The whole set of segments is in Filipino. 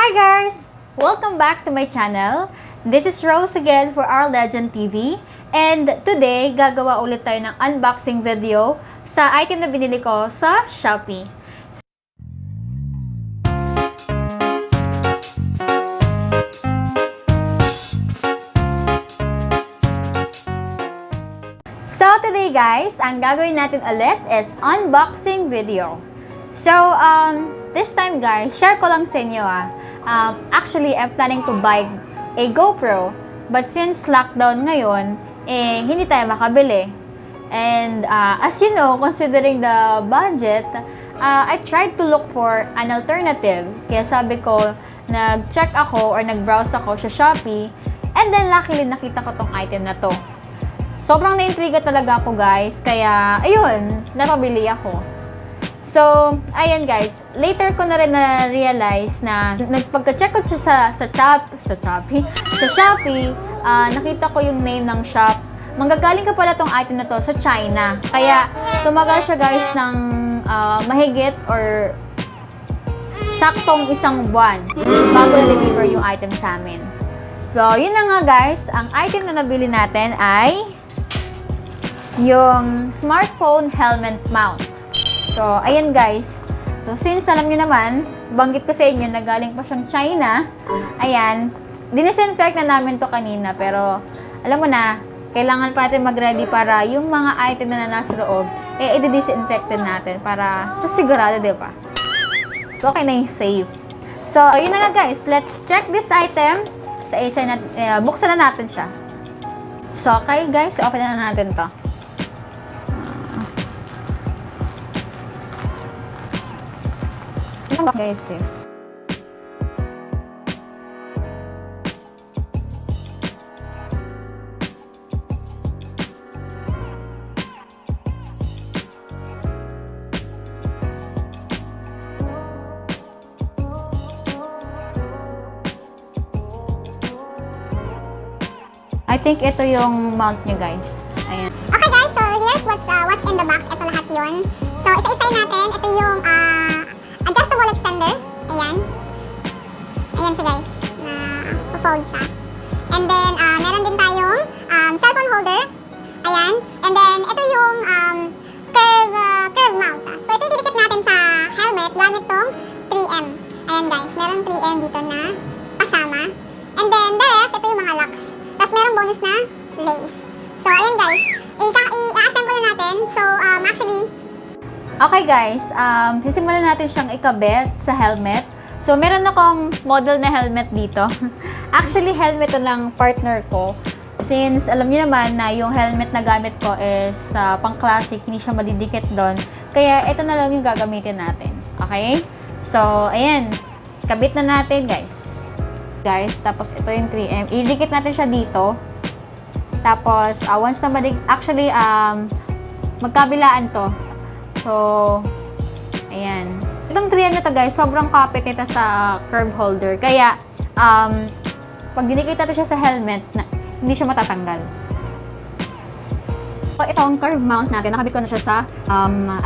Hi guys! Welcome back to my channel. This is Rose again for Our Legend TV. And today, gagawa ulit tayo ng unboxing video sa item na binili ko sa Shopee. So today guys, ang gagawin natin ulit is unboxing video. So, this time guys, share ko lang sa inyo actually, I'm planning to buy a GoPro. But since lockdown ngayon, hindi tayo makabili. And as you know, considering the budget, I tried to look for an alternative. Kaya sabi ko, nag-check ako or nag-browse ako sa Shopee. And then luckily, nakita ko tong item na to. Sobrang na-intriga talaga ako guys. Kaya, ayun, napabili ako. So, ayan guys, later ko na rin na-realize na nagpagka-check ko siya sa Shopee, nakita ko yung name ng shop. Manggagaling ka pala tong item na to sa China. Kaya, tumagal siya guys ng mahigit or saktong isang buwan bago na-deliver yung item sa amin. So, yun na nga guys, ang item na nabili natin ay yung smartphone helmet mount. So, ayan guys. So, since alam nyo naman, banggit ko sa inyo na galing pa siyang China, ayan, dinisinfect na namin to kanina. Pero, alam mo na, kailangan pa natin mag-ready para yung mga item na nasa loob, i-disinfect natin para sa sigurado, di ba? So, okay na yung safe. So, yun na nga guys. Let's check this item. Buksan na natin siya. So, okay guys, open na natin to. Guys, I think ito yung mount niya guys. Ayan. Okay guys, so here's what's in the box. Ito lahat yun. So isa-isay natin. Ito yung adjustable extender. Ayan. Ayan siya guys. Na-fold siya. And then, meron din tayong cellphone holder. Ayan. And then, ito yung curve mount. So ito yung didikit natin sa helmet gamit tong 3M. Ayan guys. Meron 3M dito na kasama. And then, the rest, ito yung mga locks. Tapos merong bonus na lace. So, ayan guys. I-assemble na natin. So, actually, okay guys, sisimulan natin siyang ikabit sa helmet. So, meron akong model na helmet dito. Actually, helmet to ng partner ko. Since alam niyo naman na yung helmet na gamit ko is pang-classic, hindi siya madidikit doon. Kaya, ito na lang yung gagamitin natin. Okay? So, ayan. Kabit na natin guys. Guys, tapos ito yung 3M. Idikit natin siya dito. Tapos, once na actually, magkabilaan to. So, ayan. Itong 3M na to guys, sobrang kapit nito sa curve holder. Kaya, pag dinikit natin siya sa helmet, hindi siya matatanggal. So, itong curve mount natin, nakabit ko na siya sa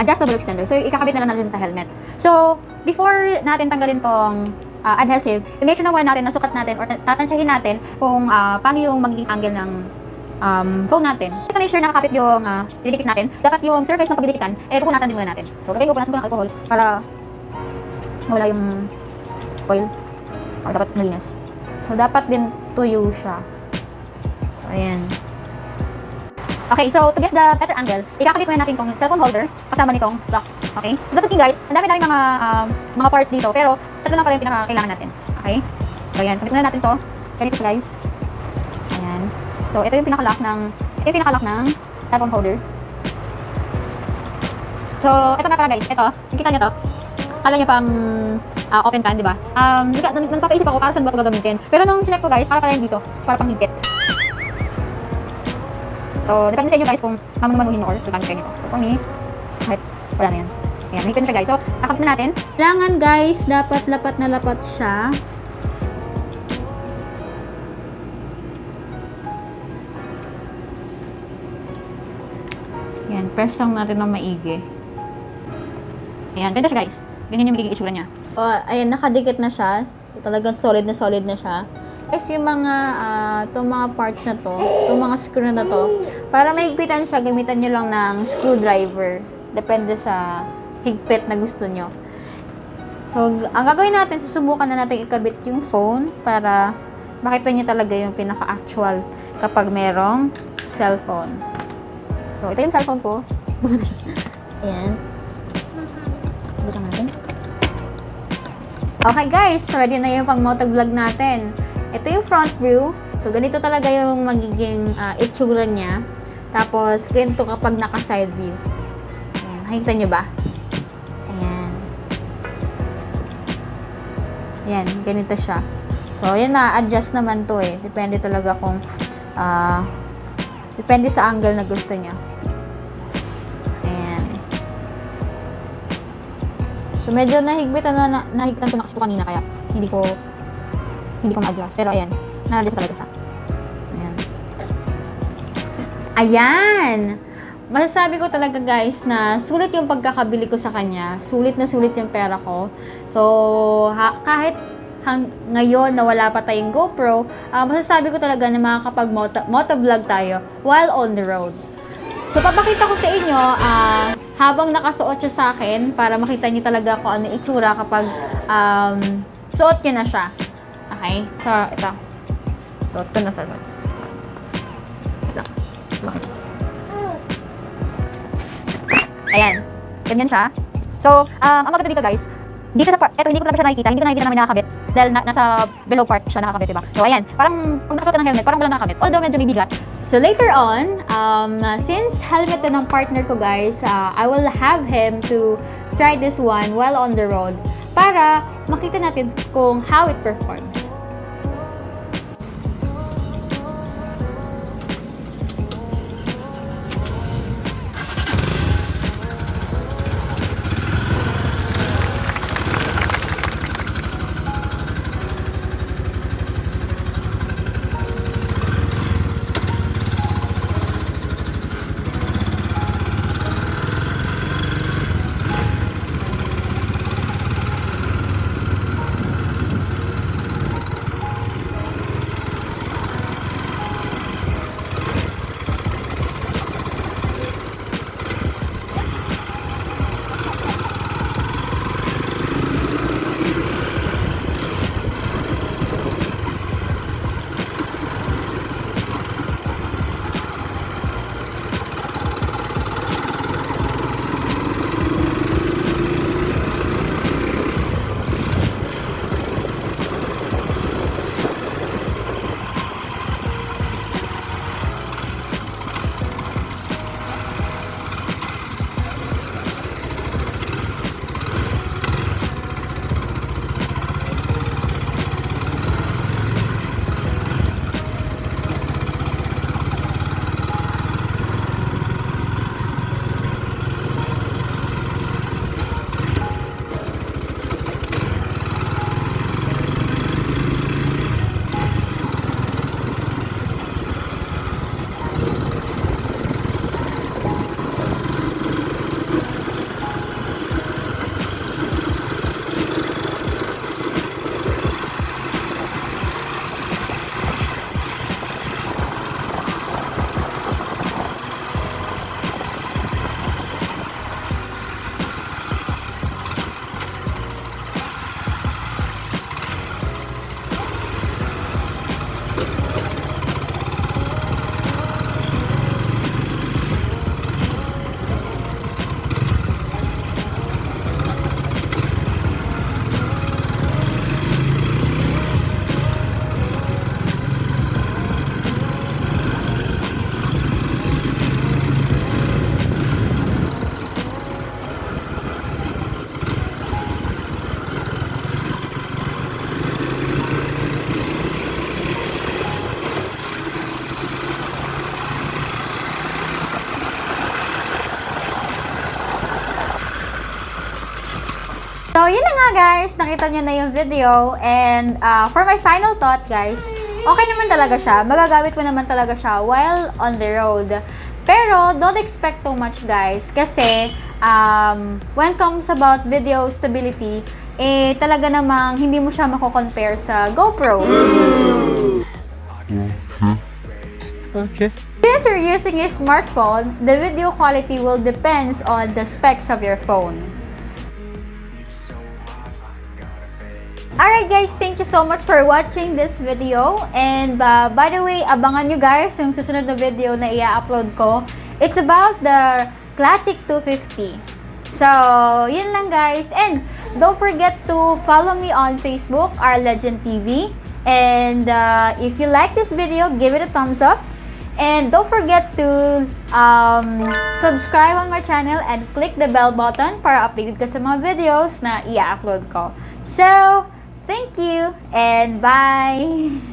adjustable extender. So, ikakabit na lang natin siya sa helmet. So, before natin tanggalin tong adhesive, i-make sure naman natin, nasukat natin, or tatansyahin natin kung paano yung magiging angle ng phone natin. So, make sure nakakapit yung didikit natin. Dapat yung surface ng pagdidikitan, pupunasan din muna natin. So, pupunasan ko ng alcohol para mawala yung oil. O, dapat malinis. So, dapat din tuyo siya. So, ayan. Okay, so, to get the better angle, ikakabit ko na natin itong cellphone holder kasama nitong lock. Okay? So, dapat din guys, ang dami mga parts dito, pero tatlo lang pala yung pinakakailangan natin. Okay? So, ayan. Sabit na natin to. Ganito siya guys. Ayan. So, ito yung pinaka-lock ng cellphone holder. So, ito nga pala guys. Ito, nakikita niyo to. Kala niyo pang open can, di ba? Nagpapaisip ako para saan ba ito gagamitin. Pero nung sinek ko guys, para pala yun dito. Para pang higpit. So, depende sa inyo guys kung mamuhin mo or gagamit kayo nito. So, for me, kahit wala na yan. Ayan, higpit na siya guys. So, nakabit na natin. Kailangan guys, dapat lapat na lapat siya. Ayan, press lang natin ng maigi. Ayan, ganda siya guys. Ganyan yung magiging itsura niya. Ayan, nakadikit na siya. Talagang solid na siya. Guys, yung mga, itong mga parts na to, itong mga screw na to, para mahigpitan siya, gamitan nyo lang ng screwdriver. Depende sa higpit na gusto nyo. So, ang gagawin natin, susubukan na natin ikabit yung phone para makita nyo talaga yung pinaka-actual kapag merong cellphone. So, ito yung cellphone ko. Ayan. Butang natin. Okay guys, ready na yung pang motovlog natin. Ito yung front view. So, ganito talaga yung magiging itsura niya. Tapos, ganito kapag naka-side view. Ayan. Nakikita nyo ba? Ayan. Ayan. Ganito siya. So, yan na-adjust naman to eh. Depende talaga kung depende sa angle na gusto nyo. Ayan. So, medyo nahigpitan ko na kasi kanina kaya hindi ko ma-adjust. Pero ayan, na-adjust talaga siya. Ayan. Ayan! Masasabi ko talaga guys na sulit yung pagkakabili ko sa kanya. Sulit na sulit yung pera ko. So, kahit ngayon na wala pa tayong GoPro, masasabi ko talaga na makakapag-motovlog tayo while on the road. So, papakita ko sa inyo habang nakasuot siya sa akin para makita niyo talaga kung ano yung itsura kapag suot niya na siya. Okay? So, ito. Suot ko na talaga. Ayan. Ganyan siya. So, ang maganda dito guys, dito sa part, eto hindi ko talaga siya nakikita, hindi ko nakikita namin nakakabit. Dahil nasa below part siya nakakabit, diba? So, ayan. Parang, pag nakasuot ka ng helmet, parang wala nakakabit. Although, medyo may bigat. So, later on, since helmet to ng partner ko guys, I will have him to try this one while on the road para makita natin kung how it performs. So, yun na nga guys. Nakita nyo na yung video. And for my final thought guys, okay naman talaga siya. Magagamit ko naman talaga siya while on the road. Pero, don't expect too much guys. Kasi, when comes about video stability, eh talaga namang hindi mo siya mako-compare sa GoPro. Okay. Since you're using a smartphone, the video quality will depends on the specs of your phone. Alright guys, thank you so much for watching this video. And by the way, abangan nyo guys yung susunod na video na i-upload ko. It's about the Classic 250. So, yun lang guys. And don't forget to follow me on Facebook, Our Legend TV. And if you like this video, give it a thumbs up. And don't forget to subscribe on my channel and click the bell button para updated ka sa mga videos na i-upload ko. So, thank you and bye!